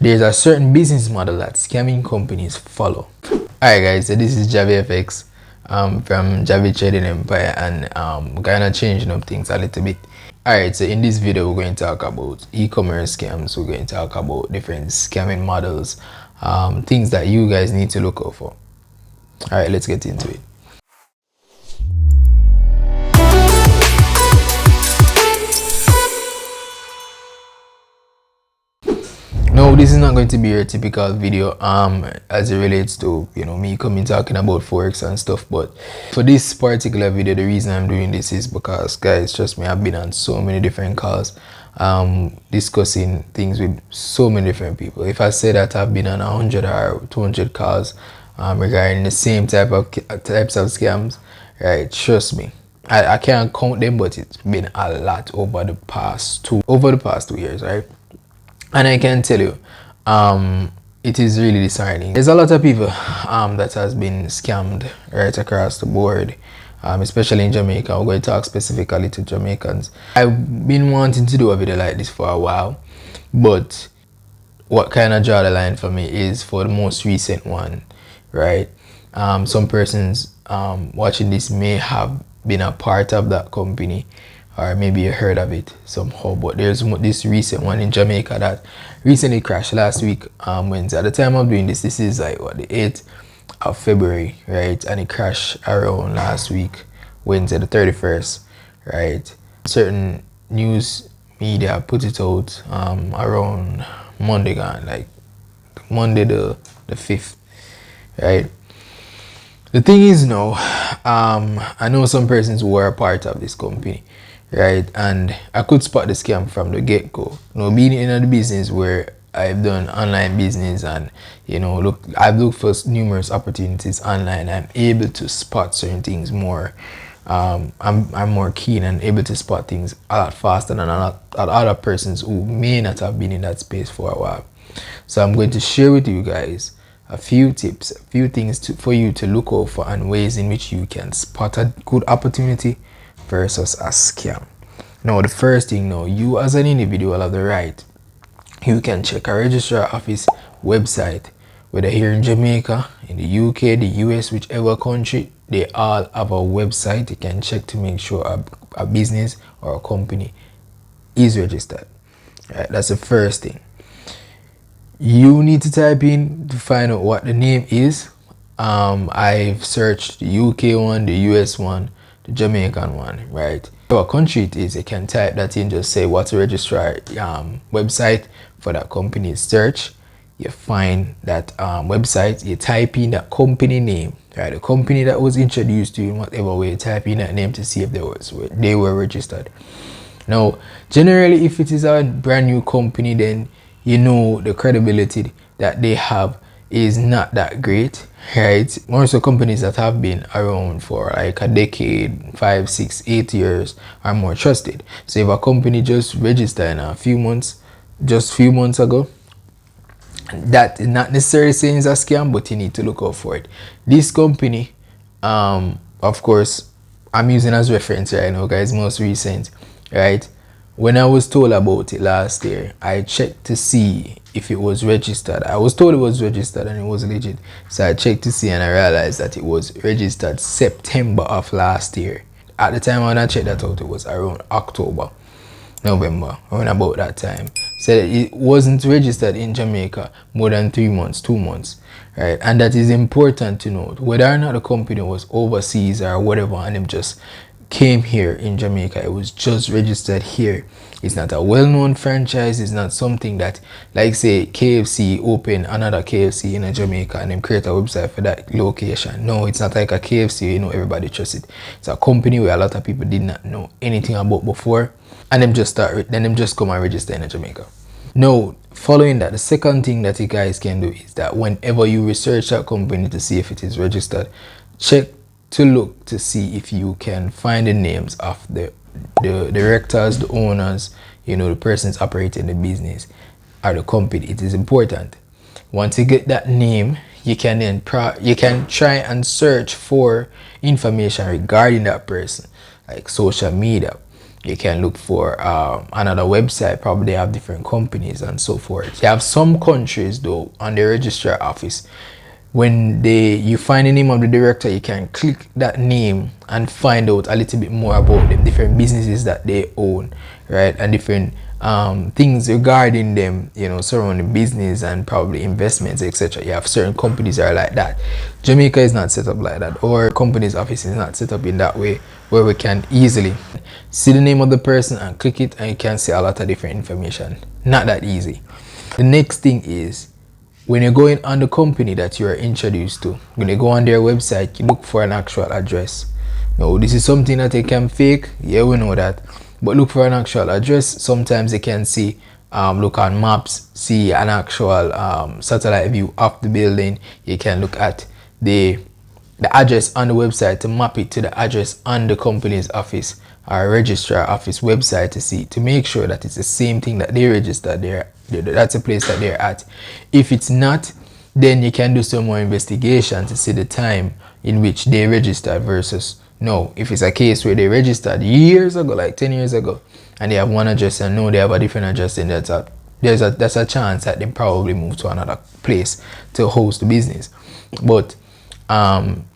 There's a certain business model that scamming companies follow. Alright guys, so this is Javiii from Javiii Trading Empire, and we're kind of changing up things a little bit. Alright, so in this video we're going to talk about e-commerce scams. We're going to talk about different scamming models, things that you guys need to look out for. Alright, let's get into it. No, this is not going to be your typical video as it relates to, you know, me coming talking about Forex and stuff. But for this particular video, the reason I'm doing this is because, guys, trust me, I've been on so many different calls discussing things with so many different people. If I say that I've been on 100 or 200 calls regarding the same types of scams, right, trust me, I can't count them, but it's been a lot over the past 2 years, right? And I can tell you, it is really disheartening. There's a lot of people that has been scammed right across the board, especially in Jamaica. We're going to talk specifically to Jamaicans. I've been wanting to do a video like this for a while, but what kind of draw the line for me is for the most recent one, right? Some persons watching this may have been a part of that company, or maybe you heard of it somehow, but there's this recent one in Jamaica that recently crashed last week, Wednesday. At the time of doing this is like what, the 8th of February, right? And it crashed around last week, Wednesday the 31st, right? Certain news media put it out around Monday gone, like Monday the 5th, right? The thing is now, I know some persons who are a part of this company, right, and I could spot the scam from the get-go. You know, being in the business where I've done online business, and you know, I've looked for numerous opportunities online. I'm able to spot certain things more. I'm more keen and able to spot things a lot faster than a lot other persons who may not have been in that space for a while. So I'm going to share with you guys a few tips, a few things for you to look out for, and ways in which you can spot a good opportunity versus a scam. Now, the first thing, now, you as an individual have the right. You can check a registrar office website, whether here in Jamaica, in the UK, the US, whichever country, they all have a website. You can check to make sure a business or a company is registered. Right, that's the first thing. You need to type in to find out what the name is. I've searched the UK one, the US one, the Jamaican one, right? So what country it is, you can type that in, just say what's the registrar website for that company. Search, you find that website, you type in that company name, right? The company that was introduced to you in whatever way, you type in that name to see if they were registered. Now, generally, if it is a brand new company, then you know the credibility that they have is not that great, right? Most of the companies that have been around for like a decade, 5, 6, 8 years are more trusted. So if a company just registered in a few months ago, that is not necessarily saying it's a scam, but you need to look out for it. This company, of course, I'm using as reference right now, guys, most recent, right? When I was told about it last year, I checked to see if it was registered. I was told it was registered and it was legit. So I checked to see, and I realized that it was registered September of last year. At the time when I checked that out, it was around October, November, around about that time. So it wasn't registered in Jamaica more than 3 months, 2 months, right? And that is important to note. Whether or not the company was overseas or whatever, and them just came here in Jamaica, it was just registered here. It's not a well-known franchise. It's not something that, like say KFC open another KFC in Jamaica and then create a website for that location. No, it's not like a KFC, you know, everybody trusts it. It's a company where a lot of people did not know anything about before, and them just come and register in Jamaica. Now, following that, the second thing that you guys can do is that whenever you research that company to see if it is registered, check to look to see if you can find the names of the directors, the owners, you know, the persons operating the business or the company. It is important. Once you get that name, you can then try and search for information regarding that person, like social media, You can look for another website, probably they have different companies and so forth. You have some countries though on the registrar office, when you find the name of the director, you can click that name and find out a little bit more about them, different businesses that they own, right, and different things regarding them, you know, surrounding business and probably investments, etc. You have certain companies that are like that. Jamaica is not set up like that, or company's office is not set up in that way where we can easily see the name of the person and click it and you can see a lot of different information. Not that easy. The next thing is, when you're going on the company that you are introduced to, when you go on their website, you look for an actual address. Now, this is something that they can fake. Yeah, we know that. But look for an actual address. Sometimes they can see, look on maps, see an actual satellite view of the building. You can look at the address on the website to map it to the address on the company's office or registrar office website to make sure that it's the same thing that they registered there. That's a place that they're at. If it's not, then you can do some more investigation to see the time in which they registered versus no. If it's a case where they registered years ago, like 10 years ago, and they have one address and no, they have a different address, then that's a chance that they probably move to another place to host the business. But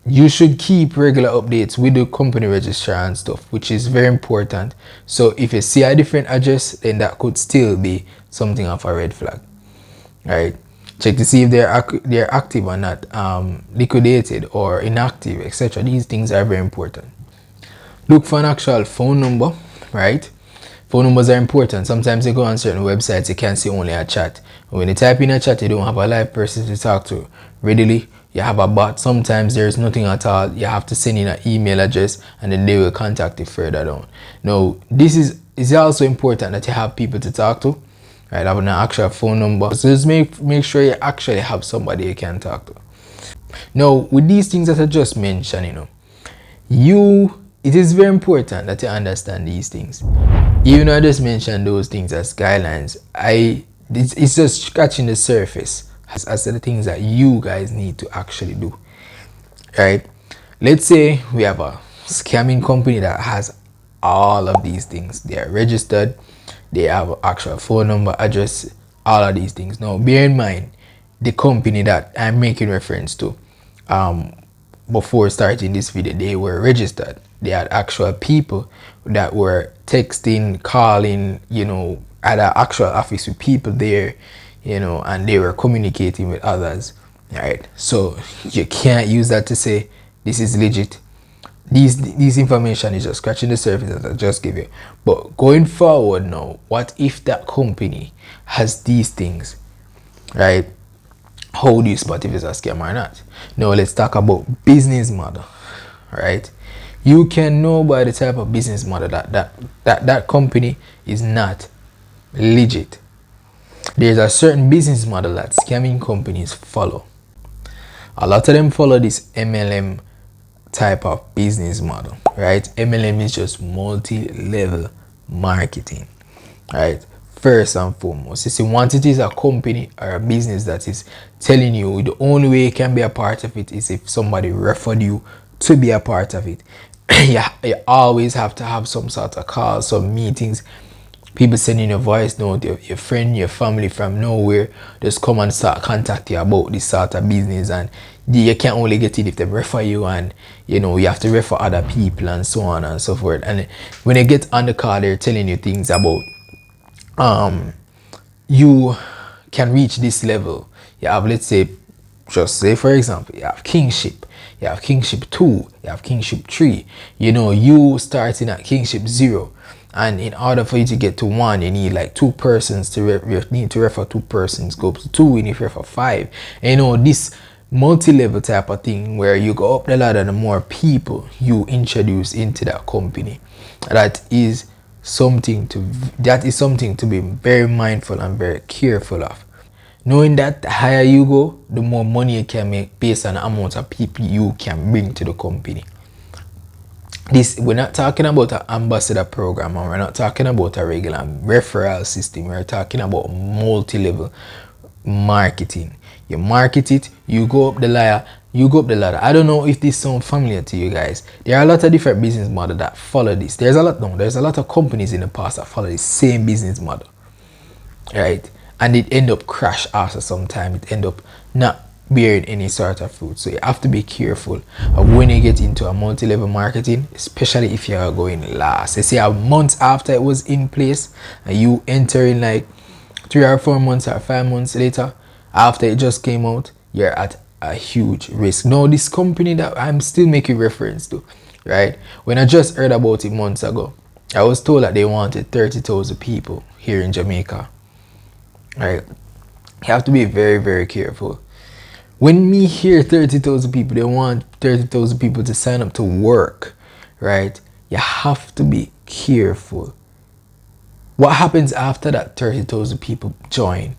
you should keep regular updates with the company registrar and stuff, which is very important. So if you see a different address, then that could still be something of a red flag, right? Check to see if they're active or not, liquidated or inactive, etc. These things are very important. Look for an actual phone number, right? Phone numbers are important. Sometimes you go on certain websites, you can see only a chat. When you type in a chat, you don't have a live person to talk to readily. You have a bot. Sometimes there's nothing at all. You have to send in an email address and then they will contact you further down. Now, this is also important that you have people to talk to, right? Having an actual phone number. So just make sure you actually have somebody you can talk to. Now, with these things that I just mentioned, it is very important that you understand these things. Even though I just mentioned those things as guidelines, it's just scratching the surface as to the things that you guys need to actually do, right? Let's say we have a scamming company that has all of these things. They are registered, they have an actual phone number, address, all of these things. Now, bear in mind, the company that I'm making reference to, before starting this video, they were registered. They had actual people that were texting, calling, at an actual office with people there, and they were communicating with others, right? So you can't use that to say this is legit. These information is just scratching the surface that I just give you. But going forward now, what if that company has these things, right? How do you spot if it's a scam or not? Now let's talk about business model, right? You can know by the type of business model that company is not legit. There's a certain business model that scamming companies follow. A lot of them follow this MLM type of business model, right? MLM is just multi-level marketing, right? First and foremost, if you want it is a company or a business that is telling you the only way you can be a part of it is if somebody referred you to be a part of it. You always have to have some sort of calls, some meetings, people sending a voice note, your friend, your family from nowhere just come and start contact you about this sort of business, and you can only get it if they refer you, and you have to refer other people and so on and so forth. And when you get on the call, they're telling you things about you can reach this level. You have, let's say, just say for example, you have kingship, you have kingship 2, you have kingship 3. You starting at kingship 0, and in order for you to get to 1, you need like 2 persons you need to refer 2 persons. Go to 2, you need to refer 5. And this multi-level type of thing where you go up the ladder, the more people you introduce into that company. That is something to be very mindful and very careful of. Knowing that the higher you go, the more money you can make based on the amount of people you can bring to the company. We're not talking about an ambassador program, and we're not talking about a regular referral system. We're talking about multi-level marketing. You market it, you go up the ladder, you go up the ladder. I don't know if this sounds familiar to you guys. There are a lot of different business models that follow this. There's a lot of companies in the past that follow the same business model, right? And it end up crash after some time. It end up not bearing any sort of fruit. So you have to be careful of when you get into a multi-level marketing, especially if you are going last. They say a month after it was in place and you enter in like 3 or 4 months or 5 months later after it just came out, you're at a huge risk. Now this company that I'm still making reference to, right, when I just heard about it months ago, I was told that they wanted 30,000 people here in Jamaica, right? You have to be very, very careful. When me hear 30,000 people, they want 30,000 people to sign up to work, right? You have to be careful. What happens after that 30,000 people join,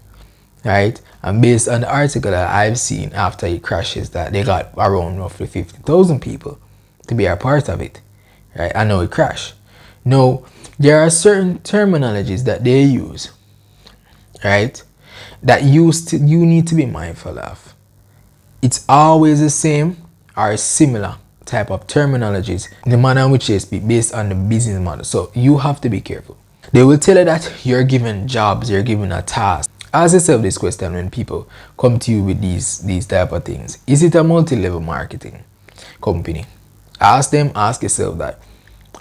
right? And based on the article that I've seen after it crashes, that they got around roughly 50,000 people to be a part of it, right? I know it crashed. Now, there are certain terminologies that they use, right, that you need to be mindful of. It's always the same or similar type of terminologies, the manner in which they speak based on the business model. So you have to be careful. They will tell you that you're given jobs, you're given a task. Ask yourself this question when people come to you with these type of things. Is it a multi-level marketing company? Ask yourself that.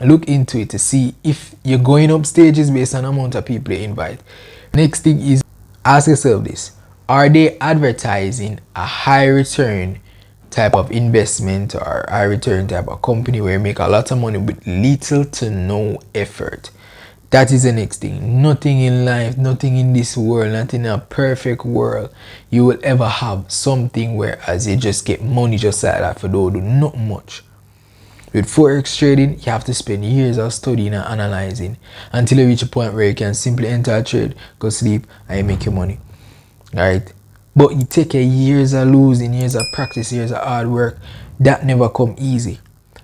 Look into it to see if you're going up stages based on the amount of people they invite. Next thing is, ask yourself this. Are they advertising a high return type of investment or high return type of company where you make a lot of money with little to no effort? That is the next thing. Nothing in life, nothing in this world, not in a perfect world, you will ever have something whereas you just get money just like that for don't do not much. With Forex trading, you have to spend years of studying and analyzing until you reach a point where you can simply enter a trade, go sleep, and you make your money. Right? But you take years of losing, years of practice, years of hard work. That never come easy.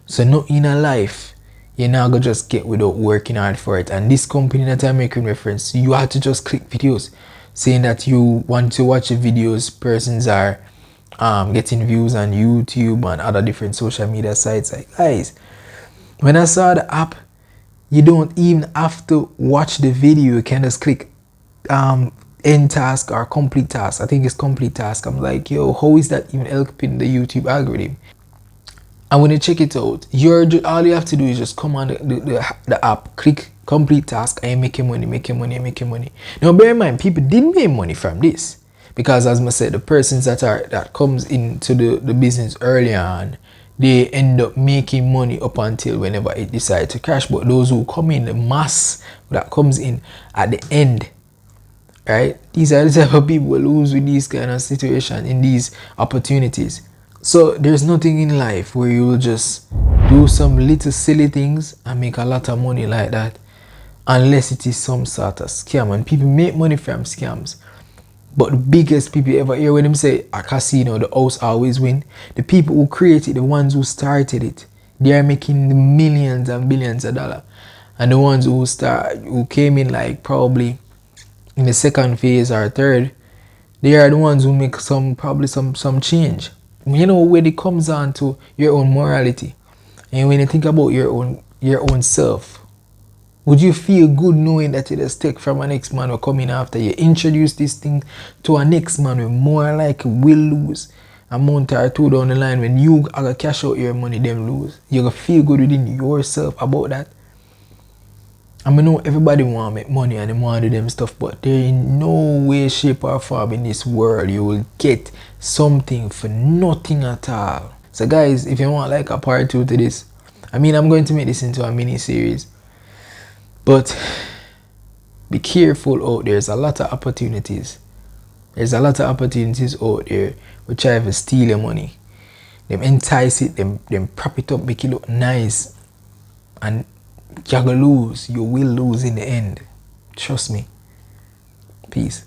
So not in a life, you're not gonna just get without working hard for it. And this company that I'm making reference, you have to just click videos saying that you want to watch the videos. Persons are getting views on YouTube and other different social media sites. Like, guys, when I saw the app, you don't even have to watch the video. You can just click end task or complete task. I think it's complete task. I'm like, yo, how is that even helping the YouTube algorithm? And when you check it out, all you have to do is just come on the app, click complete task, and you make your money. Now bear in mind, people didn't make money from this, because as I said, the persons that comes into the business early on, they end up making money up until whenever it decides to crash. But those who come in, the mass that comes in at the end, right? These are the type of people who lose with these kind of situations, in these opportunities. So there's nothing in life where you will just do some little silly things and make a lot of money like that, unless it is some sort of scam. And people make money from scams. But the biggest people you ever hear when them say a casino, the house always win, the people who created, the ones who started it, they are making the millions and billions of dollars. And the ones who came in like probably in the second phase or third, they are the ones who make probably some change. You know, when it comes on to your own morality, and when you think about your own self, would you feel good knowing that you just take from an next man who come in after you introduce this thing to a next man who more like will lose a month or two down the line? When you are gonna cash out your money, them lose, you're gonna feel good within yourself about that? I mean, know everybody want to make money and they want to do them stuff, but there in no way, shape or form in this world you will get something for nothing at all. So guys, if you want like a part 2 to this, I mean, I'm going to make this into a mini series, but be careful out there. There's a lot of opportunities. There's a lot of opportunities out there which try to steal your money. Them entice it, them prop it up, make it look nice, and you're gonna lose. You will lose in the end. Trust me. Peace.